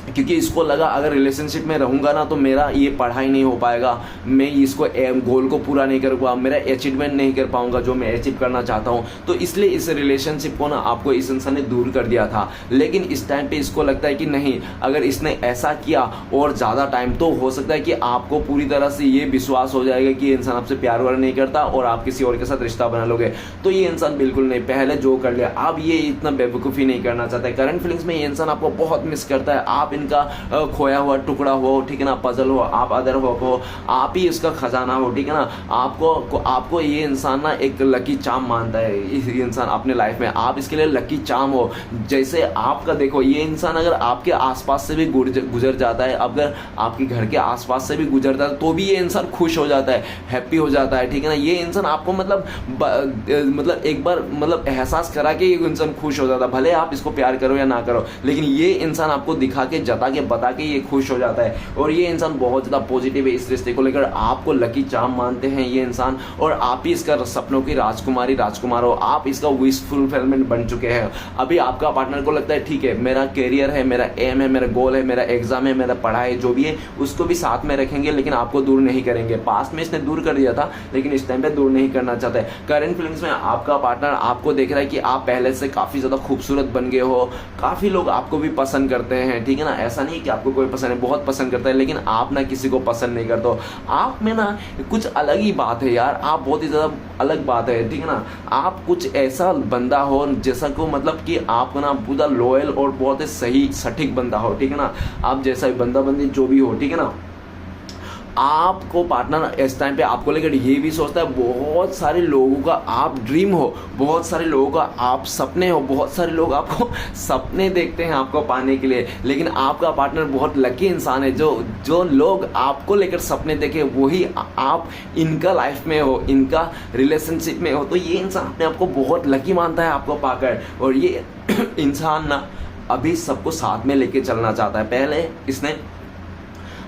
क्योंकि इसको लगा अगर रिलेशनशिप में रहूंगा ना तो मेरा ये पढ़ाई नहीं हो पाएगा, मैं इसको एम गोल को पूरा नहीं कर पाऊंगा, मेरा अचीवमेंट नहीं कर पाऊंगा जो मैं अचीव करना चाहता हूं। तो इसलिए इस रिलेशनशिप को ना आपको इस इंसान ने दूर कर दिया था। लेकिन इस टाइम पे इसको लगता है कि नहीं, अगर इसने ऐसा किया और ज़्यादा टाइम, तो हो सकता है कि आपको पूरी तरह से ये विश्वास हो जाएगा कि ये इंसान आपसे प्यार वार नहीं करता और आप किसी और के साथ रिश्ता बना लोगे। तो ये इंसान बिल्कुल नहीं, पहले जो कर लिया अब ये इतना बेवकूफ़ी नहीं करना चाहता है। करंट फीलिंग्स में ये इंसान आपको बहुत मिस करता है, आप इनका खोया हुआ टुकड़ा हो, ठीक है ना, पजल हो, आप अदर हो, आप ही इसका खजाना हो, ठीक है ना। आपको ये इंसान ना एक लकी चार्म मानता है, इस इंसान अपने लाइफ में आप इसके लिए लकी चार्म हो। जैसे आपका देखो, ये इंसान अगर आपके आसपास से भी गुजर जाता है, अगर आपके घर के आसपास से भी गुजरता है तो भी ये इंसान खुश हो जाता है, हैप्पी हो जाता है, ठीक है ना। ये इंसान आपको मतलब एक बार मतलब एहसास करा के ये इंसान खुश हो जाता है, भले आप इसको प्यार करो या ना करो, लेकिन ये इंसान आपको दिखा के, जता के, बता के ये खुश हो जाता है। और ये इंसान बहुत ज़्यादा पॉजिटिव है इस रिश्ते को लेकर, आपको लकी चार्म मानते हैं ये इंसान, और आप ही इसका सपनों की राजकुमारी राजकुमार हो, आप इसका विश फुलफिलमेंट बन चुके हैं। अभी आपका पार्टनर को लगता है ठीक है, मेरा कैरियर है, मेरा एम है, मेरा गोल है, मेरा एग्जाम है, मेरा पढ़ाई जो भी है उसको भी साथ में रखेंगे, लेकिन आपको दूर नहीं करेंगे। पास्ट में इसने दूर कर दिया था, लेकिन इस टाइम पे दूर नहीं करना चाहता है। करंट फीलिंग्स में आपका पार्टनर आपको देख रहा है कि आप पहले से काफ़ी ज़्यादा खूबसूरत बन गए हो, काफ़ी लोग आपको भी पसंद करते हैं, ठीक है ना। ऐसा नहीं कि आपको कोई पसंद है, बहुत पसंद करता है, लेकिन आप ना किसी को पसंद नहीं करते हो। आप में ना कुछ अलग ही बात है यार, आप बहुत ही ज़्यादा अलग बात है, ठीक है ना। आप कुछ ऐसा बंदा हो जैसा को मतलब कि आप ना पूरा लॉयल और बहुत ही सही सटीक बंदा हो, ठीक है ना। आप जैसा बंदा बंदी जो भी हो, ठीक है ना, आपको पार्टनर इस टाइम पे आपको लेकर ये भी सोचता है, बहुत सारे लोगों का आप ड्रीम हो, बहुत सारे लोगों का आप सपने हो, बहुत सारे लोग आपको सपने देखते हैं आपको पाने के लिए, लेकिन आपका पार्टनर बहुत लकी इंसान है। जो लोग आपको लेकर सपने देखे वही आप इनका लाइफ में हो, इनका रिलेशनशिप में हो। तो ये इंसान अपने आपको बहुत लकी मानता है आपको पाकर, और ये इंसान ना अभी सबको साथ में लेके चलना चाहता है। पहले इसने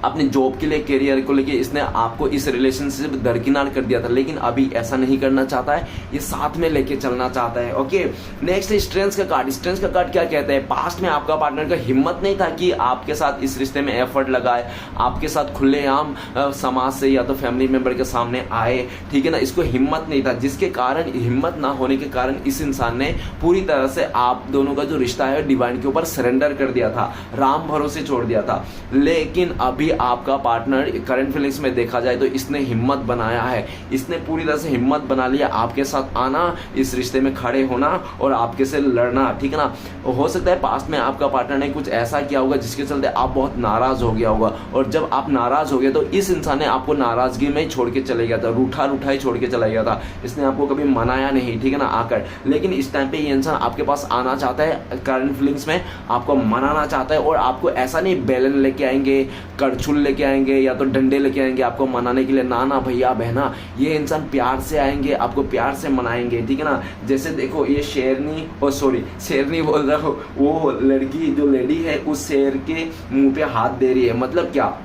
अपने जॉब के लिए, करियर को लेके इसने आपको इस रिलेशनशिप दरकिनार कर दिया था, लेकिन अभी ऐसा नहीं करना चाहता है, ये साथ में लेके चलना चाहता है। ओके, नेक्स्ट स्ट्रेंथ का कार्ड। स्ट्रेंथ का कार्ड क्या कहता है? पास्ट में आपका पार्टनर का हिम्मत नहीं था कि आपके साथ इस रिश्ते में एफर्ट लगाए, आपके साथ खुलेआम समाज से या तो फैमिली मेंबर के सामने आए, ठीक है ना, इसको हिम्मत नहीं था, जिसके कारण, हिम्मत ना होने के कारण इस इंसान ने पूरी तरह से आप दोनों का जो रिश्ता है डिवाइन के ऊपर सरेंडर कर दिया था, राम भरोसे छोड़ दिया था। लेकिन अभी आपका पार्टनर करंट फीलिंग्स में देखा जाए तो इसने हिम्मत बनाया है, इसने पूरी तरह से हिम्मत बना लिया आपके साथ आना, इस रिश्ते में खड़े होना और आपके से लड़ना, ठीक है ना। हो सकता है पास्ट में आपका पार्टनर ने कुछ ऐसा किया होगा जिसके चलते आप बहुत नाराज हो गया होगा, और जब आप नाराज हो गए तो इस इंसान ने आपको नाराजगी में ही छोड़ के चले गया था, रूठा रूठा ही छोड़ के चला गया था, इसने आपको कभी मनाया नहीं, ठीक है ना, आकर। लेकिन इस टाइम पे ये इंसान आपके पास आना चाहता है, करंट फीलिंग्स में आपको मनाना चाहता है, और आपको ऐसा नहीं बेलन लेके आएंगे, करछुल लेके आएंगे या तो डंडे लेके आएंगे आपको मनाने के लिए, ना ना भैया बहना, ये इंसान प्यार से आएंगे, आपको प्यार से मनाएंगे, ठीक है ना। जैसे देखो ये शेरनी, और सॉरी शेरनी बोल रहा हूँ, वो लड़की जो लेडी है उस शेर के मुंह पे हाथ दे रही है, मतलब क्या,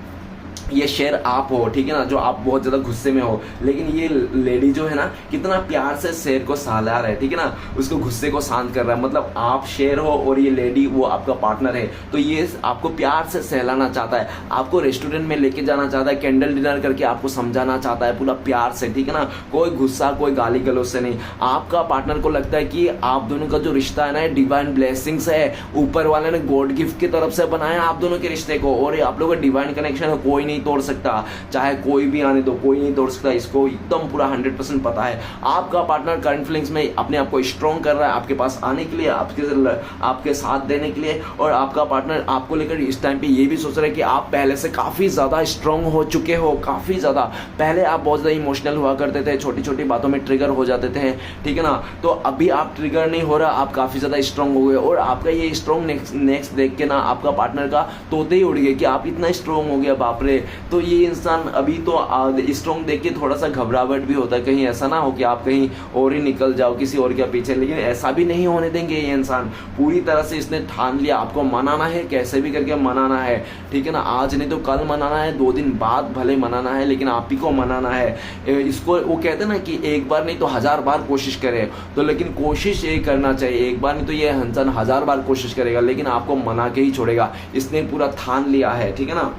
ये शेर आप हो, ठीक है ना, जो आप बहुत ज्यादा गुस्से में हो, लेकिन ये लेडी जो है ना कितना प्यार से शेर को सहला रहा है, ठीक है ना, उसको गुस्से को शांत कर रहा है। मतलब आप शेर हो और ये लेडी वो आपका पार्टनर है, तो ये आपको प्यार से सहलाना चाहता है, आपको रेस्टोरेंट में लेके जाना चाहता है, कैंडल डिनर करके आपको समझाना चाहता है पूरा प्यार से, ठीक है ना, कोई गुस्सा कोई गाली गलौज से नहीं। आपका पार्टनर को लगता है कि आप दोनों का जो रिश्ता है ना डिवाइन ब्लेसिंग्स है, ऊपर वाले ने गॉड गिफ्ट की तरफ से बनाया आप दोनों के रिश्ते को, और आप लोगों का डिवाइन कनेक्शन है, कोई नहीं तोड़ सकता, चाहे कोई भी आने दो, कोई नहीं तोड़ सकता, इसको एकदम पूरा 100% पता है। आपका पार्टनर करंट फीलिंग्स में अपने आप को स्ट्रॉन्ग कर रहा है आपके पास आने के लिए, आपके साथ देने के लिए, और आपका पार्टनर आपको लेकर इस टाइम पे ये भी सोच रहा है कि आप पहले से काफी ज्यादा स्ट्रॉन्ग हो चुके हो, काफी ज्यादा। पहले आप बहुत ज्यादा इमोशनल हुआ करते थे, छोटी छोटी बातों में ट्रिगर हो जाते थे, ठीक है ना, तो अभी आप ट्रिगर नहीं हो रहा, आप काफी ज्यादा स्ट्रॉन्ग हो गए, और आपका ये स्ट्रॉन्ग नेक्स्ट देख के ना आपका पार्टनर का तोते ही उड़ गए कि आप इतना स्ट्रॉन्ग हो गया, बाप रे। तो ये इंसान अभी तो स्ट्रॉन्ग देख के थोड़ा सा घबराहट भी होता है, कहीं ऐसा ना हो कि आप कहीं और ही निकल जाओ किसी और के पीछे, लेकिन ऐसा भी नहीं होने देंगे। ये इंसान पूरी तरह से इसने ठान लिया आपको मनाना है, कैसे भी करके मनाना है, ठीक है ना, आज नहीं तो कल मनाना है, 2 दिन बाद भले मनाना है, लेकिन आप ही को मनाना है। इसको वो कहते हैं ना कि एक बार नहीं तो 1000 बार कोशिश करे, तो लेकिन कोशिश ये करना चाहिए, एक बार नहीं तो ये इंसान 1000 बार कोशिश करेगा, लेकिन आपको मना के ही छोड़ेगा, इसने पूरा ठान लिया है, ठीक है ना।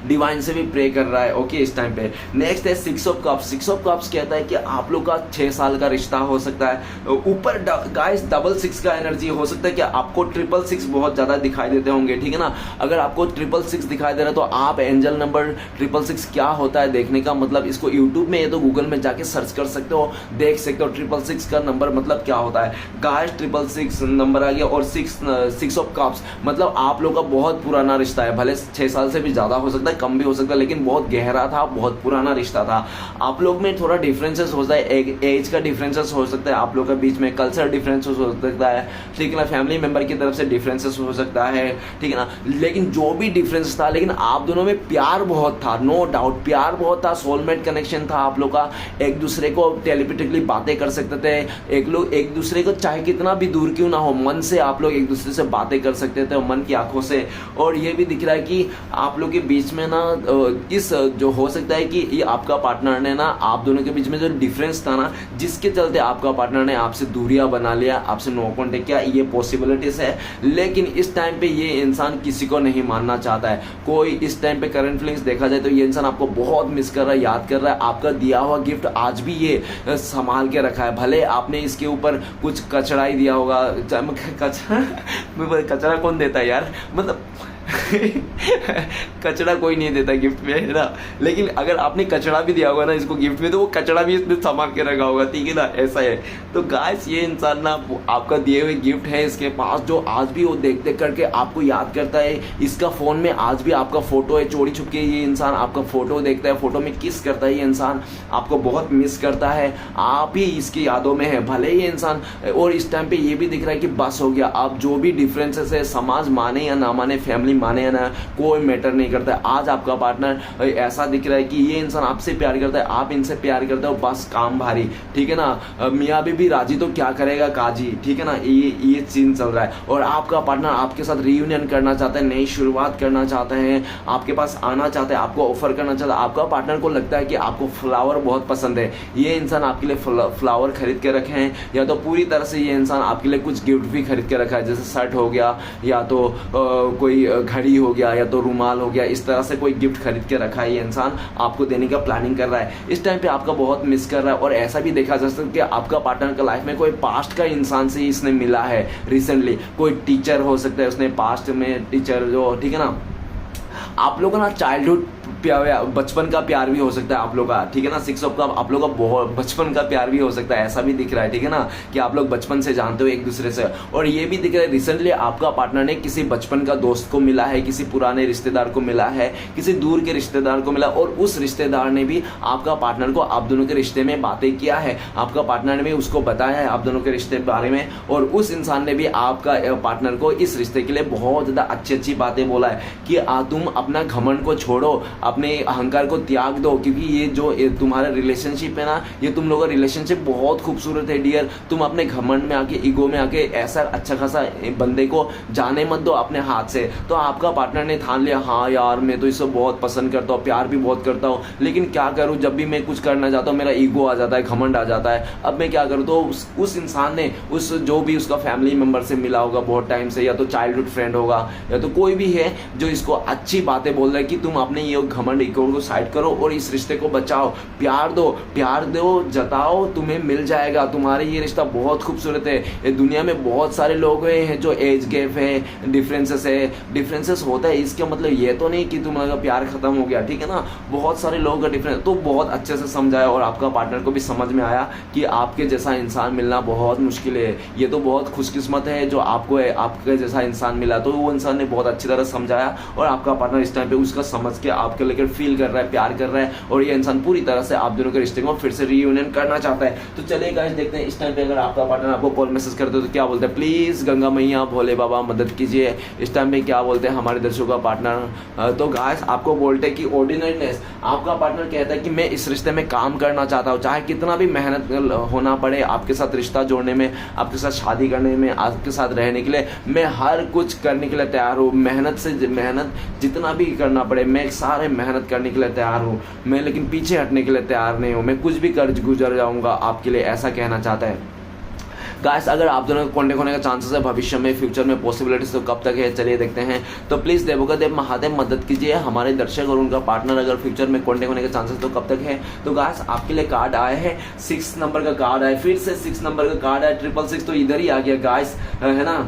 डिवाइन से भी प्रे कर रहा है। ओके, इस टाइम पे नेक्स्ट है 6 ऑफ कप्स। 6 ऑफ कप्स कहता है कि आप लोग का 6 साल का रिश्ता हो सकता है। ऊपर गाइस डबल 6 का एनर्जी हो सकता है कि आपको 666 बहुत ज्यादा दिखाई देते होंगे, ठीक है ना। अगर आपको 666 दिखाई दे रहा है तो आप एंजल नंबर 666 क्या होता है देखने का मतलब इसको यूट्यूब में या तो गूगल में जाके सर्च कर सकते हो, देख सकते हो 666 का नंबर मतलब क्या होता है। गाइस 666 नंबर आ गया और 6 ऑफ कप्स मतलब आप लोग का बहुत पुराना रिश्ता है, भले 6 साल से भी ज्यादा हो सकता है, कम भी हो सकता है, लेकिन बहुत गहरा था, बहुत पुराना रिश्ता था। आप लोग में थोड़ा डिफरेंसेस होता है, एक एज का डिफरेंसेस हो सकता है, आप लोग के बीच में कल्चर डिफरेंसेस हो सकता है, ठीक है ना, फैमिली मेंबर की तरफ से डिफरेंसेस हो सकता है, ठीक है ना। लेकिन जो भी डिफरेंस था, लेकिन आप दोनों में प्यार बहुत था, नो डाउट प्यार बहुत था, सोलमेट कनेक्शन था आप लोग का, एक दूसरे को टेलीपैथिकली बातें कर सकते थे, एक दूसरे को चाहे कितना भी दूर क्यों ना हो, मन से आप लोग एक दूसरे से बातें कर सकते थे, मन की आंखों से। और ये भी दिख रहा है कि आप लोग के बीच में ना इस जो हो सकता है कि ये आपका पार्टनर ने ना आप दोनों के बीच में जो डिफरेंस था ना, जिसके चलते आपका पार्टनर ने आपसे दूरियां बना लिया, आपसे नो कॉन्टेक्ट किया, ये पॉसिबिलिटीज है। लेकिन इस टाइम पे ये इंसान किसी को नहीं मानना चाहता है। कोई इस टाइम पे करंट फीलिंग्स देखा जाए तो ये इंसान आपको बहुत मिस कर रहा है, याद कर रहा है, आपका दिया हुआ गिफ्ट आज भी ये संभाल के रखा है। भले आपने इसके ऊपर कुछ कचरा ही दिया होगा, कचरा कौन देता है यार, मतलब कचरा कोई नहीं देता गिफ्ट में, है ना। लेकिन अगर आपने कचरा भी दिया होगा ना इसको गिफ्ट में, तो वो कचरा भी इसने संभाल के रखा होगा, ठीक है ना, ऐसा है। तो गाइस ये इंसान ना आपका दिए हुए गिफ्ट है इसके पास, जो आज भी वो देख देख करके आपको याद करता है। इसका फोन में आज भी आपका फोटो है, चोरी छुपके ये इंसान आपका फोटो देखता है, फोटो में किस करता है, ये इंसान आपको बहुत मिस करता है, आप ही इसकी यादों में है भले ये इंसान। और इस टाइम पे ये भी दिख रहा है कि बस हो गया, आप जो भी डिफरेंसेस है, समाज माने या ना माने, फैमिली माने पुराने या ना, कोई मैटर नहीं करता है। आज आपका पार्टनर ऐसा दिख रहा है कि ये इंसान आपसे प्यार करता है, आप इनसे प्यार करते हो, बस काम भारी, ठीक है ना, मियाँ बीबी राजी तो क्या करेगा काजी, ठीक है ना, ये सीन चल रहा है। और आपका पार्टनर आपके साथ रीयूनियन करना चाहता है, नई शुरुआत करना चाहते हैं, आपके पास आना चाहते हैं, आपको ऑफर करना चाहता है। आपका पार्टनर को लगता है कि आपको फ्लावर बहुत पसंद है, ये इंसान आपके लिए फ्लावर खरीद के रखे हैं, या तो पूरी तरह से ये इंसान आपके लिए कुछ गिफ्ट भी खरीद के रखा है, जैसे शर्ट हो गया, या तो कोई घड़ी हो गया, या तो रुमाल हो गया, इस तरह से कोई गिफ्ट खरीद के रखा है, ये इंसान आपको देने का प्लानिंग कर रहा है। इस टाइम पे आपका बहुत मिस कर रहा है। और ऐसा भी देखा जा सकता है कि आपका पार्टनर का लाइफ में कोई पास्ट का इंसान से इसने मिला है रिसेंटली, कोई टीचर हो सकता है, उसने पास्ट में टीचर जो, ठीक है ना, आप लोगों का ना चाइल्डहुड बचपन का प्यार भी हो सकता है आप लोग का, ठीक है ना, 6 ऑफ का आप लोग का बहुत बचपन का प्यार भी हो सकता है, ऐसा भी दिख रहा है, ठीक है ना, कि आप लोग बचपन से जानते हो एक दूसरे से। और ये भी दिख रहा है रिसेंटली आपका पार्टनर ने किसी बचपन का दोस्त को मिला है, किसी पुराने रिश्तेदार को मिला है, किसी दूर के रिश्तेदार को मिला, और उस रिश्तेदार ने भी आपका पार्टनर को आप दोनों के रिश्ते में बातें किया है, आपका पार्टनर ने भी उसको बताया है आप दोनों के रिश्ते के बारे में, और उस इंसान ने भी आपका पार्टनर को इस रिश्ते के लिए बहुत ज़्यादा अच्छी बातें बोला है कि तुम अपना घमंड को छोड़ो, अपने अहंकार को त्याग दो, क्योंकि ये जो तुम्हारा रिलेशनशिप है ना, ये तुम लोगों का रिलेशनशिप बहुत खूबसूरत है डियर। तुम अपने घमंड में आके, ईगो में आके ऐसा अच्छा खासा बंदे को जाने मत दो अपने हाथ से। तो आपका पार्टनर ने ठान लिया, हाँ यार मैं तो इसे बहुत पसंद करता हूँ, प्यार भी बहुत करता हूँ, लेकिन क्या करूँ, जब भी मैं कुछ करना चाहता हूँ मेरा ईगो आ जाता है, घमंड आ जाता है, अब मैं क्या करूँ। तो उस इंसान ने, उस जो भी उसका फैमिली मेम्बर से मिला होगा बहुत टाइम से, या तो चाइल्डहुड फ्रेंड होगा, या तो कोई भी है जो इसको अच्छी बातें बोल रहा है कि तुम अपने ये घमंड ईगो को साइड करो और इस रिश्ते को बचाओ, प्यार दो, जताओ, तुम्हें मिल जाएगा, तुम्हारे ये रिश्ता बहुत खूबसूरत है। ये दुनिया में बहुत सारे लोग हैं जो एज गैप है, डिफरेंसेस होता है, इसका मतलब ये तो नहीं कि तुम्हारा प्यार खत्म हो गया, ठीक है ना, बहुत सारे लोगों का डिफरेंस। तो बहुत अच्छे से समझाया और आपका पार्टनर को भी समझ में आया कि आपके जैसा इंसान मिलना बहुत मुश्किल है, ये तो बहुत खुशकिस्मत है जो आपको आपके जैसा इंसान मिला। तो वो इंसान ने बहुत अच्छी तरह समझाया और आपका पार्टनर इस टाइम पे उसका समझ के आपके लेकर फील कर रहा है, प्यार कर रहा है, और ये इंसान पूरी तरह से आप दोनों के रिश्ते को फिर से रीयूनियन करना चाहता है। तो चलिए गाइस देखते हैं इस टाइम पे अगर आपका पार्टनर आपको कॉल मैसेज करते हो तो क्या बोलते हैं, प्लीज गंगा मैया भोले बाबा मदद कीजिए। इस टाइम पे क्या बोलते हैं हमारे दर्शकों का पार्टनर। तो गाइस आपको बोलते हैं कि ऑर्डिनरीनेस, आपका पार्टनर कहता है कि मैं इस रिश्ते में काम करना चाहता हूँ, चाहे कितना भी मेहनत होना पड़े आपके साथ रिश्ता जोड़ने में, आपके साथ शादी करने में, आपके साथ रहने के लिए मैं हर कुछ करने के लिए तैयार हूँ, मेहनत जितना भी करना पड़े मैं सारे मेहनत करने के लिए तैयार हूँ, मैं लेकिन पीछे हटने के लिए तैयार नहीं हूँ, मैं कुछ भी कर गुजर जाऊंगा आपके लिए, ऐसा कहना चाहता है। गाइस अगर आप दोनों को कॉन्टेक्ट होने का चांसेस है भविष्य में, फ्यूचर में पॉसिबिलिटीज, तो कब तक है चलिए देखते हैं। तो प्लीज देवोगादेव महादेव मदद कीजिए हमारे दर्शक और उनका पार्टनर अगर फ्यूचर में कॉन्टेक्ट होने के चांसेस तो कब तक है। तो गाइस आपके लिए कार्ड आया है, 6 नंबर का कार्ड है, फिर से 6 नंबर का कार्ड है, 666 तो इधर ही आ गया गाइस, है ना।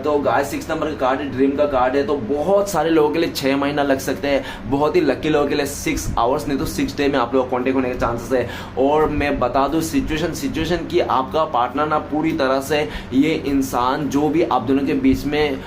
तो गाइस 6 नंबर का कार्ड है, ड्रीम का कार्ड है, तो बहुत सारे लोगों के लिए 6 महीना लग सकते हैं, बहुत ही लकी लोगों के लिए 6 आवर्स नहीं तो 6 डे में आप लोग कॉन्टेक्ट होने के चांसेस है। और मैं बता दूं सिचुएशन की आपका पार्टनर ना पूरी तरह से ये इंसान जो भी आप दोनों के बीच में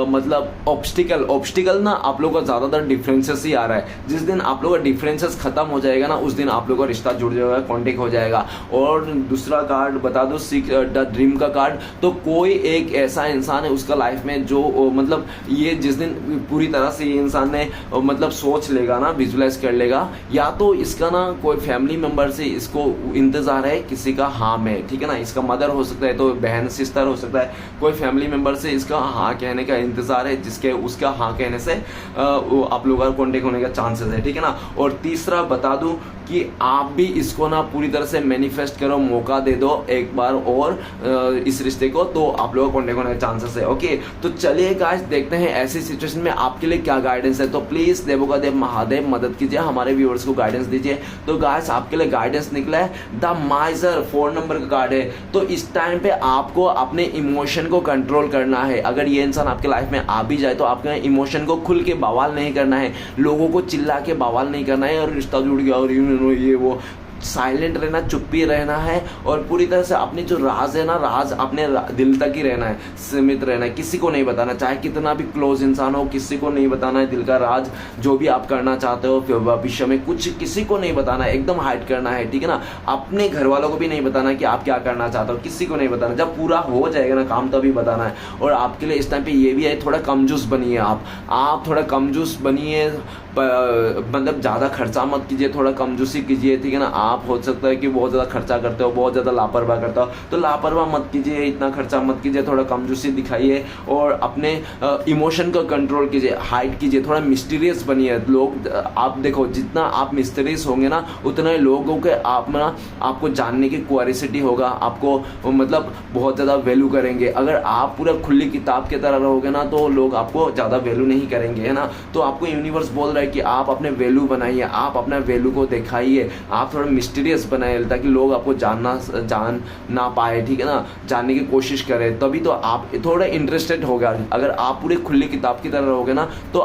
मतलब ऑब्स्टिकल ना आप लोगों का ज्यादातर डिफरेंसेस ही आ रहा है। जिस दिन आप लोगों का डिफरेंसेस खत्म हो जाएगा ना उस दिन आप लोगों का रिश्ता जुड़ जाएगा, कॉन्टेक्ट हो जाएगा। और दूसरा कार्ड बता दो द ड्रीम का कार्ड, तो कोई एक ऐसा इंसान है उसका लाइफ में जो मतलब ये जिस दिन पूरी तरह से ये इंसान ने मतलब सोच लेगा ना, विजुलाइज कर लेगा, या तो इसका ना कोई फैमिली मेंबर से इसको इंतजार है किसी का हाँ में, ठीक है ना, इसका मदर हो सकता है तो बहन सिस्टर हो सकता है, कोई फैमिली मेंबर से इसका हाँ कहने का इंतजार है जिसके उसका हाँ कहने से आप लोगों का कॉन्टेक्ट होने का चांसेस है, ठीक है ना। और तीसरा बता दूं कि आप भी इसको ना पूरी तरह से मैनिफेस्ट करो, मौका दे दो एक बार और इस रिश्ते को, तो आप लोगों का कॉन्टेक्ट होने का चांसेस है। ओके तो चलिए गाइस देखते हैं ऐसी सिचुएशन में आपके लिए क्या गाइडेंस है। तो प्लीज देवोगादेव महादेव मदद कीजिए, हमारे व्यूअर्स को गाइडेंस दीजिए। तो गाइस आपके लिए गाइडेंस निकला है द माइजर, 4 नंबर का कार्ड है। तो इस टाइम पे आपको अपने इमोशन को कंट्रोल करना है। अगर ये इंसान आपके लाइफ में आ भी जाए तो आपके इमोशन को खुल के बवाल नहीं करना है, लोगों को चिल्ला के बवाल नहीं करना है और रिश्ता जुड़ गया और ये वो साइलेंट रहना, चुप्पी रहना है और पूरी तरह से अपनी जो राज है ना, राज अपने दिल तक ही रहना है, सीमित रहना है, किसी को नहीं बताना, चाहे कितना भी क्लोज इंसान हो, किसी को नहीं बताना है दिल का राज। जो भी आप करना चाहते हो भविष्य में कुछ, किसी को नहीं बताना है, एकदम हाइड करना है, ठीक है ना। अपने घर वालों को भी नहीं बताना कि आप क्या करना चाहते हो, किसी को नहीं बताना। जब पूरा हो जाएगा ना काम तभी बताना है। और आपके लिए इस टाइम पे ये भी है, थोड़ा कमजोस बनिए आप थोड़ा कमजोस बनिए, मतलब ज़्यादा खर्चा मत कीजिए, थोड़ा कमजोसी कीजिए, ठीक है ना। आप हो सकता है कि बहुत ज़्यादा खर्चा करते हो, बहुत ज़्यादा लापरवाह करते हो, तो लापरवाह मत कीजिए, इतना खर्चा मत कीजिए, थोड़ा कमजोसी दिखाइए और अपने इमोशन को कंट्रोल कीजिए, हाइड कीजिए, थोड़ा मिस्टीरियस बनिए। लोग, आप देखो जितना आप मिस्टीरियस होंगे ना, उतना लोगों के आपको जानने की क्यूरियोसिटी होगा, आपको मतलब बहुत ज़्यादा वैल्यू करेंगे। अगर आप पूरा खुली किताब की तरह रहोगे ना, तो लोग आपको ज़्यादा वैल्यू नहीं करेंगे, है ना। तो आपको यूनिवर्स बोल रहा है कि आप अपने वैल्यू बनाइए, आप अपना वैल्यू को दिखाइए, आप थोड़ा मिस्टीरियस बनाइए ताकि लोग आपको जान ना पाए, ठीक है ना, जानने की कोशिश करें, तभी तो आप थोड़ा इंटरेस्टेड होगा। अगर आप पूरे खुली किताब की तरह रहोगे ना, तो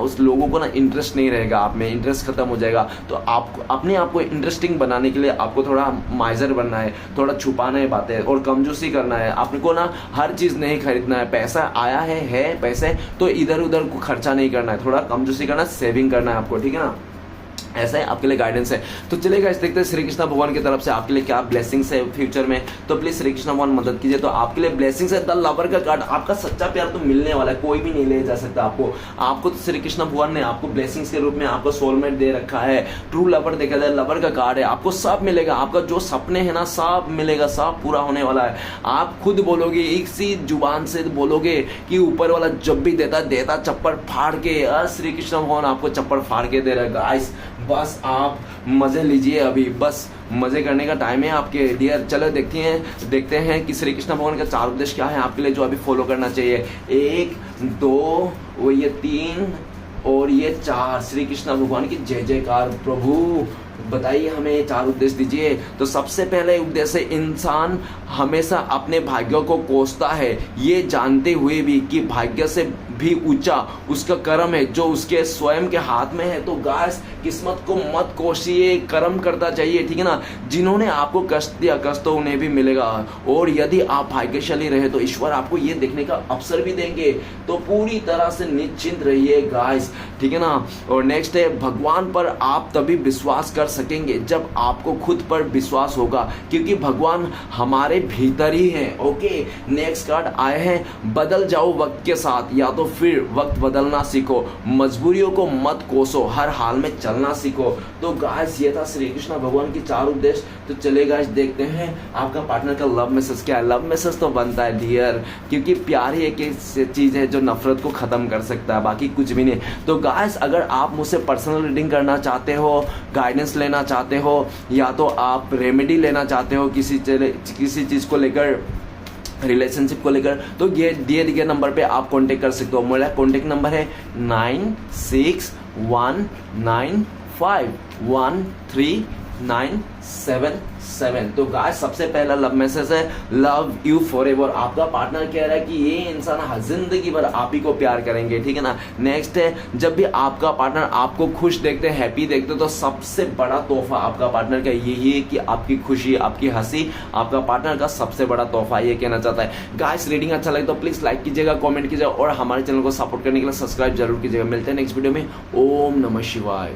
उस लोगों को ना इंटरेस्ट नहीं रहेगा, आप में इंटरेस्ट खत्म हो जाएगा। तो आप अपने आप को इंटरेस्टिंग बनाने के लिए आपको थोड़ा माइजर बनना है, थोड़ा छुपाना है बातें और कमजोसी करना है। आपको ना हर चीज़ नहीं खरीदना है, पैसा आया है पैसे तो इधर उधर को खर्चा नहीं करना है, थोड़ा कमजोसी करना, सेविंग करना है आपको, ठीक है ना। ऐसा है, आपके लिए गाइडेंस है। तो चलेगा, इस देखते हैं श्री कृष्ण भगवान की तरफ से आपके लिए क्या ब्लेसिंग्स है फ्यूचर में। तो प्लीज श्री कृष्ण भगवान मदद कीजिए। तो आपके लिए ब्लेसिंग्स है द लवर का कार्ड, आपका सच्चा प्यार तो मिलने वाला है, कोई भी नहीं ले जा सकता आपको तो श्री कृष्ण भगवान ने आपको ब्लेसिंग्स के रूप में आपको सोलमेट दे रखा है, ट्रू लवर देखा जाए, लवर का कार्ड है, आपको सब मिलेगा, आपका जो सपने है ना सब मिलेगा, सब पूरा होने वाला है। आप खुद बोलोगे, एक सी जुबान से बोलोगे कि ऊपर वाला जब भी देता चप्पल फाड़ के, श्री कृष्ण भगवान आपको चप्पल फाड़ के दे रहा है गाइस। बस आप मजे लीजिए, अभी बस मजे करने का टाइम है आपके डियर। चलो देखते हैं कि श्री कृष्ण भगवान का 4 उद्देश्य क्या है आपके लिए जो अभी फॉलो करना चाहिए। 1 2 और ये 3 और ये 4। श्री कृष्ण भगवान की जय जयकार। प्रभु बताइए हमें 4 उद्देश्य दीजिए। तो सबसे पहले उद्देश्य, इंसान हमेशा अपने भाग्य को कोसता है, ये जानते हुए भी कि भाग्य से भी ऊंचा उसका कर्म है जो उसके स्वयं के हाथ में है। तो गाइस, किस्मत को मत कोसिए, कर्म करता चाहिए, ठीक है ना। जिन्होंने आपको कष्ट दिया, कष्ट तो उन्हें भी मिलेगा, और यदि आप भाग्यशाली रहे तो ईश्वर आपको ये देखने का अवसर भी देंगे। तो पूरी तरह से निश्चिंत रहिए गाइस, ठीक है ना। और नेक्स्ट है, भगवान पर आप तभी विश्वास कर सकेंगे जब आपको खुद पर विश्वास होगा, क्योंकि भगवान हमारे भीतर ही है। ओके, नेक्स्ट कार्ड आए हैं, बदल जाओ वक्त के साथ, या तो फिर वक्त बदलना सीखो, मजबूरियों को मत कोसो, हर हाल में चलना सीखो। तो गाइस, ये था श्री कृष्ण भगवान की 4 उद्देश्य। तो चले गाइस, देखते हैं आपका पार्टनर का लव मैसेज क्या है। लव मैसेज तो बनता है डियर, क्योंकि प्यार ही एक चीज है जो नफरत को खत्म कर सकता है, बाकी कुछ भी नहीं। तो गाइस, अगर आप मुझसे पर्सनल रीडिंग करना चाहते हो, गाइडेंस लेना चाहते हो, या तो आप रेमेडी लेना चाहते हो किसी चीज को लेकर, रिलेशनशिप को लेकर, तो ये दिए गए नंबर पे आप कांटेक्ट कर सकते हो। मेरा कांटेक्ट नंबर है 9619513977। तो गाइस, सबसे पहला लव मैसेज है, लव यू फॉरएवर। आपका पार्टनर कह रहा है कि ये इंसान जिंदगी भर आप ही को प्यार करेंगे, ठीक है ना। नेक्स्ट है, जब भी आपका पार्टनर आपको खुश देखते हैं, हैप्पी देखते हैं, तो सबसे बड़ा तोहफा आपका पार्टनर का यही है कि आपकी खुशी, आपकी हंसी आपका पार्टनर का सबसे बड़ा तोहफा, ये कहना चाहता है। गाइस, रीडिंग अच्छा लगे तो प्लीज लाइक कीजिएगा, कमेंट कीजिएगा और हमारे चैनल को सपोर्ट करने के लिए सब्सक्राइब जरूर कीजिएगा। मिलते हैं नेक्स्ट वीडियो में। ओम नमः शिवाय।